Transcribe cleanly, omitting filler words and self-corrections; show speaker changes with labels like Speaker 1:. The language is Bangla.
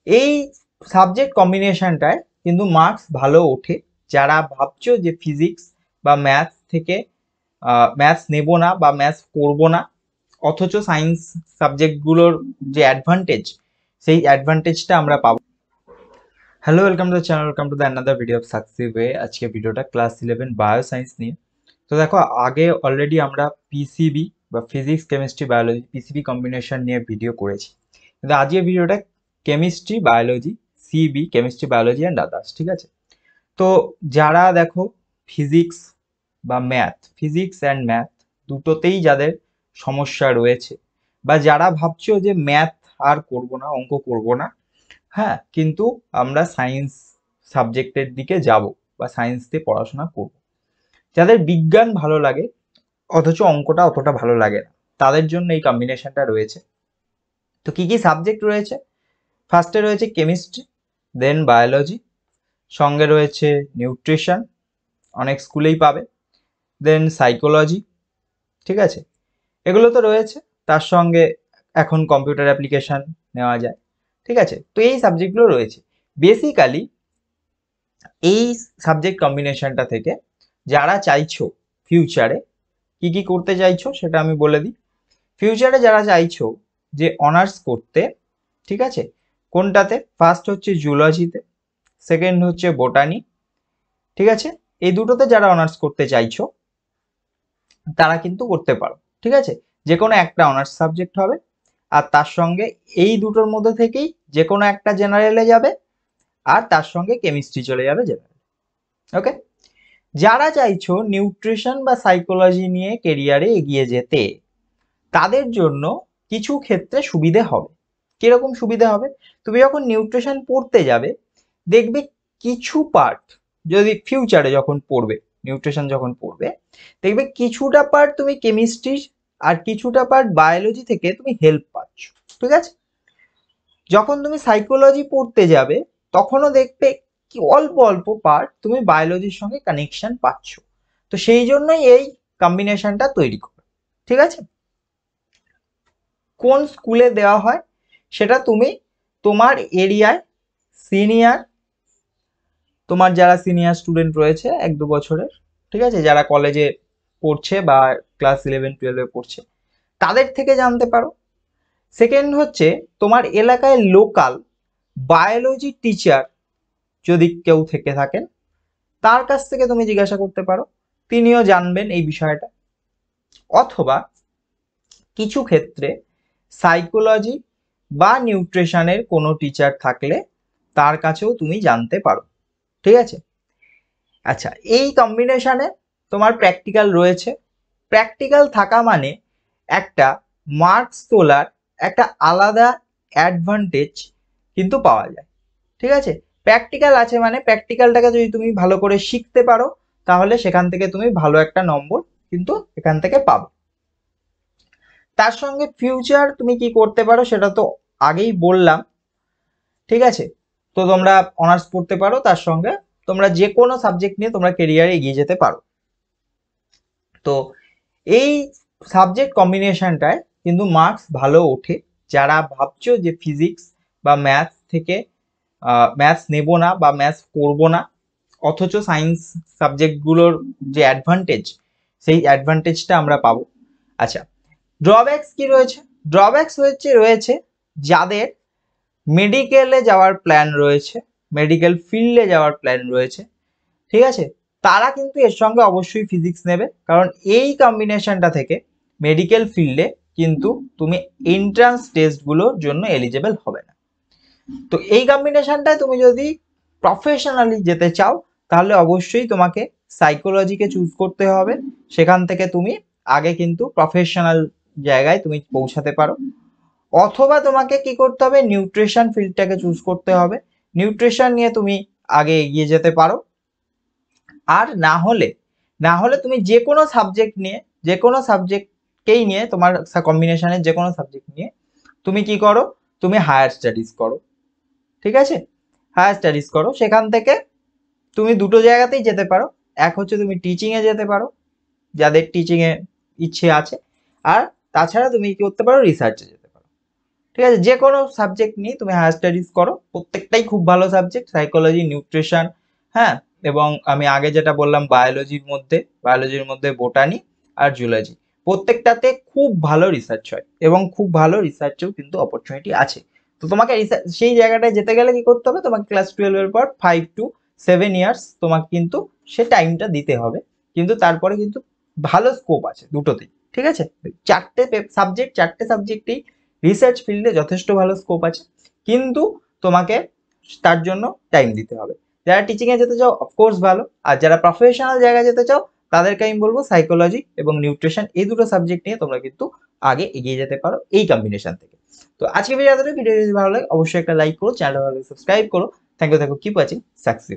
Speaker 1: এই সাবজেক্ট কম্বিনেশনটায় কিন্তু মার্কস ভালো ওঠে। যারা ভাবছো যে ফিজিক্স বা ম্যাথস থেকে ম্যাথস নেব না বা ম্যাথস করব না, অথচ সায়েন্স সাবজেক্টগুলোর যে অ্যাডভান্টেজ, সেই অ্যাডভান্টেজটা আমরা পাবো। Hello, welcome to the channel, welcome to the another video of success way. আজকে ভিডিওটা ক্লাস 11 বায়ো সায়েন্স নিয়ে। তো দেখো, আগে অলরেডি আমরা পিসিবি বা physics chemistry biology PCB combination নিয়ে ভিডিও করেছি, কিন্তু আজকের ভিডিওটা chemistry biology, CB chemistry biology and others. ঠিক আছে, তো যারা দেখো ফিজিক্স বা ম্যাথ, ফিজিক্স অ্যান্ড ম্যাথ দুটোতেই যাদের সমস্যা রয়েছে, বা যারা ভাবছো যে ম্যাথ আর করব না, অঙ্ক করব না, হ্যাঁ কিন্তু আমরা সায়েন্স সাবজেক্টের দিকে যাব বা সায়েন্স দিয়ে পড়াশোনা করব, যাদের বিজ্ঞান ভালো লাগে অথচ অঙ্কটা অতটা ভালো লাগে না, তাদের জন্য এই কম্বিনেশনটা রয়েছে। তো কি কি সাবজেক্ট রয়েছে? ফার্স্টে রয়েছে কেমিস্ট্রি, দেন বায়োলজি, সঙ্গে রয়েছে নিউট্রিশন, অনেক স্কুলেই পাবে, দেন সাইকোলজি। ঠিক আছে, এগুলো তো রয়েছে। তার সঙ্গে এখন কম্পিউটার অ্যাপ্লিকেশন নেওয়া যায়। ঠিক আছে, তো এই সাবজেক্টগুলো রয়েছে বেসিক্যালি। এই সাবজেক্ট কম্বিনেশনটা থেকে যারা চাইছো ফিউচারে কি কি করতে চাইছো সেটা আমি বলে দিই। ফিউচারে যারা চাইছো যে অনার্স করতে, ঠিক আছে, কোনটাতে? ফার্স্ট হচ্ছে জুলজিতে, সেকেন্ড হচ্ছে বোটানি। ঠিক আছে, এই দুটোতে যারা অনার্স করতে চাইছো তারা কিন্তু করতে পারো। ঠিক আছে, যে কোনো একটা অনার্স সাবজেক্ট হবে, আর তার সঙ্গে এই দুটোর মধ্যে থেকেই যে কোনো একটা জেনারেলে যাবে, আর তার সঙ্গে কেমিস্ট্রি চলে যাবে জেনারেল। ওকে, যারা চাইছো নিউট্রিশন বা সাইকোলজি নিয়ে কেরিয়ারে এগিয়ে যেতে, তাদের জন্য কিছু ক্ষেত্রে সুবিধে হবে। কিরকম সুবিধে হবে? তুমি যখন নিউট্রিশন পড়তে যাবে, দেখবে কিছু পার্ট, যদি ফিউচারে যখন পড়বে, নিউট্রিশন যখন পড়বে, দেখবে কিছুটা পার্ট তুমি কেমিস্ট্রি আর কিছুটা পার্ট বায়োলজি থেকে তুমি হেল্প পাচ্ছ। ঠিক আছে, যখন তুমি সাইকোলজি পড়তে যাবে, তখনও দেখবে কি অল্প অল্প পার্ট তুমি বায়োলজির সঙ্গে কানেকশন পাচ্ছ। তো সেই জন্যই এই কম্বিনেশনটা তৈরি করে। ঠিক আছে, কোন স্কুলে দেওয়া হয় সেটা তুমি তোমার এরিয়ায় সিনিয়র, তোমার যারা সিনিয়র স্টুডেন্ট রয়েছে 1-2 বছরের, ঠিক আছে, যারা কলেজে পড়ছে বা ক্লাস 11-12-এ পড়ছে, তাদের থেকে জানতে পারো। সেকেন্ড হচ্ছে তোমার এলাকায় লোকাল বায়োলজি টিচার যদি কেউ থেকে থাকেন, তার কাছ থেকে তুমি জিজ্ঞাসা করতে পারো, তিনিও জানবেন এই বিষয়টা। অথবা কিছু ক্ষেত্রে সাইকোলজি বা নিউট্রিশনের কোনো টিচার থাকলে তার কাছেও তুমি জানতে পারো। ঠিক আছে, আচ্ছা, এই কম্বিনেশনে তোমার প্র্যাকটিক্যাল রয়েছে। প্র্যাকটিক্যাল থাকা মানে একটা মার্কস তোলার একটা আলাদা অ্যাডভান্টেজ কিন্তু পাওয়া যায়। ঠিক আছে, প্র্যাকটিক্যাল আছে মানে প্র্যাকটিক্যালটাকে যদি তুমি ভালো করে শিখতে পারো, তাহলে সেখান থেকে তুমি ভালো একটা নম্বর কিন্তু এখান থেকে পাবে। তার সঙ্গে ফিউচার তুমি কি করতে পারো সেটা তো আগেই বললাম। ঠিক আছে, তো তোমরা অনার্স পড়তে পারো, তার সঙ্গে তোমরা যে কোনো সাবজেক্ট নিয়ে তোমরা কেরিয়ারে এগিয়ে যেতে পারো। তো এই সাবজেক্ট কম্বিনেশনটায় কিন্তু মার্কস ভালো ওঠে। যারা ভাবছো যে ফিজিক্স বা ম্যাথস থেকে ম্যাথস নেব না বা ম্যাথস করব না, অথচ সায়েন্স সাবজেক্টগুলোর যে অ্যাডভান্টেজ, সেই অ্যাডভান্টেজটা আমরা পাবো। আচ্ছা, ড্রব্যাকস কি রয়েছে? ড্রব্যাকস রয়েছে যাদের মেডিকেলে যাওয়ার প্ল্যান রয়েছে, মেডিকেল ফিল্ডে যাওয়ার প্ল্যান রয়েছে, ঠিক আছে, তারা কিন্তু এর সঙ্গে অবশ্যই ফিজিক্স নেবে, কারণ এই কম্বিনেশনটা থেকে মেডিকেল ফিল্ডে কিন্তু তুমি এন্ট্রান্স টেস্টগুলোর জন্য এলিজেবল হবে না। তো এই কম্বিনেশনটায় তুমি যদি প্রফেশনালি যেতে চাও, তাহলে অবশ্যই তোমাকে সাইকোলজিকে চুজ করতে হবে। সেখান থেকে তুমি আগে কিন্তু প্রফেশনাল জায়গায় তুমি পৌঁছাতে পারো। অথবা তোমাকে কি করতে হবে, নিউট্রিশন ফিল্ডটাকে চুজ করতে হবে, নিউট্রিশন নিয়ে তুমি আগে এগিয়ে যেতে পারো। আর না হলে তুমি যে কোনো সাবজেক্ট নিয়ে, যে কোনো সাবজেক্টকেই নিয়ে, তোমার কম্বিনেশনের যে কোনো সাবজেক্ট নিয়ে তুমি কি করো, তুমি হায়ার স্টাডিজ করো। ঠিক আছে, হায়ার স্টাডিজ করো, সেখান থেকে তুমি দুটো জায়গাতেই যেতে পারো। এক হচ্ছে তুমি টিচিংয়ে যেতে পারো, যাদের টিচিংয়ে ইচ্ছে আছে, আর তাছাড়া তুমি কি করতে পারো, রিসার্চে যেতে পারো। ঠিক আছে, যে কোনো সাবজেক্ট নিয়ে তুমি হায়ার স্টাডিজ করো, প্রত্যেকটাই খুব ভালো সাবজেক্ট, সাইকোলজি, নিউট্রিশন, হ্যাঁ, এবং আমি আগে যেটা বললাম বায়োলজির মধ্যে বোটানি আর জুলজি, প্রত্যেকটাতে খুব ভালো রিসার্চ হয় এবং খুব ভালো রিসার্চেও কিন্তু অপরচুনিটি আছে। তো তোমাকে সেই জায়গাটায় যেতে গেলে কি করতে হবে, তোমাকে ক্লাস 12 এর পর 5 to 7 ইয়ার্স তোমাকে কিন্তু সে টাইমটা দিতে হবে, কিন্তু তারপরে কিন্তু ভালো স্কোপ আছে দুটোতেই। ঠিক আছে, চারটে সাবজেক্টেই রিসার্চ ফিল্ডে যথেষ্ট ভালো স্কোপ আছে, কিন্তু তোমাকে তার জন্য টাইম দিতে হবে। যারা টিচিং এ যেতে চাও অফকোর্স ভালো, আর যারা প্রফেশনাল জায়গায় যেতে চাও তাদেরকে আমি বলবো সাইকোলজি এবং নিউট্রিশন এই দুটো সাবজেক্ট নিয়ে তোমরা কিন্তু আগে এগিয়ে যেতে পারো এই কম্বিনেশন থেকে। তো আজকে ভিডিও যদি ভালো লাগে অবশ্যই একটা লাইক করো, চ্যানেলটা ভালো সাবস্ক্রাইব করো। Thank you, keep watching success.